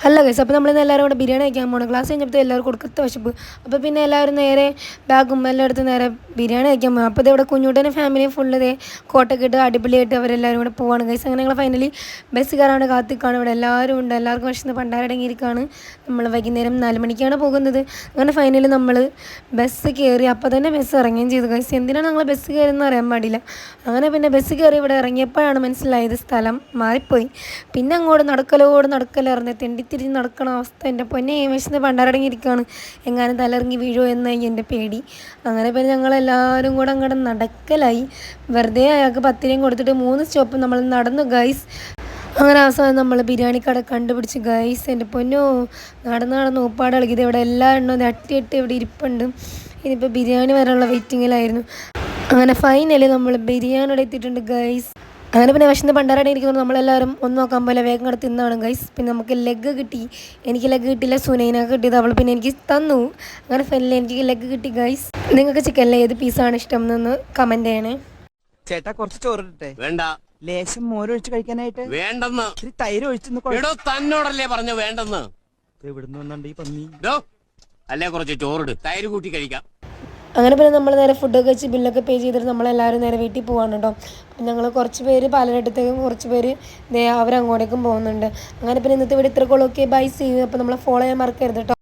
അല്ല ഗൈസ്, അപ്പോൾ നമ്മളിന്ന് എല്ലാവരും കൂടെ ബിരിയാണി കഴിക്കാൻ പോകണം. ക്ലാസ് കഴിഞ്ഞപ്പോൾ എല്ലാവർക്കും കൊടുക്കത്ത വിശപ്പ്. അപ്പോൾ പിന്നെ എല്ലാവരും നേരെ ബാഗും എല്ലാം എടുത്ത് നേരെ ബിരിയാണി കഴിക്കാൻ പോകും. അപ്പോൾ ഇവിടെ കുഞ്ഞുട്ടൻ്റെ ഫാമിലിയും ഫുള്ള് കോട്ടൊക്കെ ഇട്ട് അടിപൊളിയായിട്ട് അവരെല്ലാവരും കൂടെ പോവാണ് ഗൈസ്. അങ്ങനെ ഞങ്ങൾ ഫൈനലി ബസ് കയറാണ്ട് കാത്തിക്കാണ്. ഇവിടെ എല്ലാവരും ഉണ്ട്. എല്ലാവർക്കും വിശന്ന് പണ്ടാരടങ്ങിയിരിക്കുകയാണ്. നമ്മൾ വൈകുന്നേരം 4 മണിക്കാണ് പോകുന്നത്. അങ്ങനെ ഫൈനലി നമ്മൾ ബസ് കയറി. അപ്പോൾ തന്നെ ബസ് ഇറങ്ങുകയും ചെയ്തു ഗൈസ്. എന്തിനാണ് ഞങ്ങൾ ബസ് കയറിയെന്ന് അറിയാൻ പാടില്ല. അങ്ങനെ പിന്നെ ബസ് കയറി ഇവിടെ ഇറങ്ങിയപ്പോഴാണ് മനസ്സിലായത് സ്ഥലം മാറിപ്പോയി. പിന്നെ അങ്ങോട്ട് നടക്കലിറങ്ങി തിരിഞ്ഞ് നടക്കണ അവസ്ഥ. എൻ്റെ പൊന്നെ വിശന്ന് പണ്ടാരടങ്ങിയിരിക്കുകയാണ്. എങ്ങാനും തലയിറങ്ങി വീഴുമോ എന്ന് എൻ്റെ പേടി. അങ്ങനെ പിന്നെ ഞങ്ങളെല്ലാവരും കൂടെ അങ്ങോട്ട് നടക്കലായി. വെറുതെ അയാൾക്ക് 10 രൂപയും കൊടുത്തിട്ട് 3 സ്റ്റോപ്പ് നമ്മൾ നടന്നു ഗൈസ്. അങ്ങനെ അവസാനം നമ്മൾ ബിരിയാണി കട കണ്ടുപിടിച്ച് ഗൈസ്. എൻ്റെ പൊന്നോ, നടന്ന് ഉപ്പാട് കളിക്കുന്നത്. ഇവിടെ എല്ലാ എണ്ണവും അട്ടിയിട്ട് ഇവിടെ ഇരിപ്പുണ്ട്. ഇനിയിപ്പോൾ ബിരിയാണി വരാനുള്ള വെയിറ്റിങ്ങിലായിരുന്നു. അങ്ങനെ ഫൈനലി നമ്മൾ ബിരിയാണിയുടെ എത്തിയിട്ടുണ്ട് ഗൈസ്. അങ്ങനെ പിന്നെ വിശന്ന് പണ്ടാരടി ഇരിക്കുന്നത് നമ്മളെല്ലാവരും ഒന്നും നോക്കാൻ പോലെ വേഗം കൂടെ തിന്നാണ് ഗൈസ്. പിന്നെ നമുക്ക് ലെഗ് കിട്ടി. എനിക്ക് ലെഗ് കിട്ടിയില്ല, സുനൈനൊക്കെ കിട്ടിയത്. അവൾ പിന്നെ എനിക്ക് തന്നു. അങ്ങനെ ഫൈനലി എനിക്ക് ലെഗ് കിട്ടി ഗൈസ്. നിങ്ങൾക്ക് ചിക്കനിലെ ഏത് പീസാണ് ഇഷ്ടം എന്നൊന്ന് കമൻറ്റ് ചെയ്യണേ. ചേട്ടാ കുറച്ച് ചോറിട്ടെ. വേണ്ട. ലേശം മോരൊഴിച്ച് കഴിക്കാനായിട്ട്. വേണ്ടെന്ന്. ഇത്തിരി തൈര് ഒഴിച്ചെന്ന്. തന്നോടല്ലേ പറഞ്ഞു വേണ്ടെന്ന്. എവിടുന്ന് വന്നുണ്ട് ഈ പന്നി? അല്ലേ കുറച്ച് ചോറിട്, തൈര് കൂട്ടി കഴിക്കാം. അങ്ങനെ പിന്നെ നമ്മൾ നേരെ ഫുഡൊക്കെ വെച്ച് ബില്ലൊക്കെ പേ ചെയ്തിട്ട് നമ്മളെല്ലാവരും നേരെ വീട്ടിൽ പോകാണ് കേട്ടോ. ഞങ്ങൾ കുറച്ച് പേര് പാലനടുത്തേക്കും കുറച്ച് പേര് അവരങ്ങോട്ടേക്കും പോകുന്നുണ്ട്. അങ്ങനെ പിന്നെ ഇന്നത്തെ വീഡിയോ ഇത്രക്കുള്ളൂ. Okay, bye, see you. അപ്പോൾ നമ്മളെ ഫോളോ ചെയ്യാൻ മറക്കരുത് കേട്ടോ.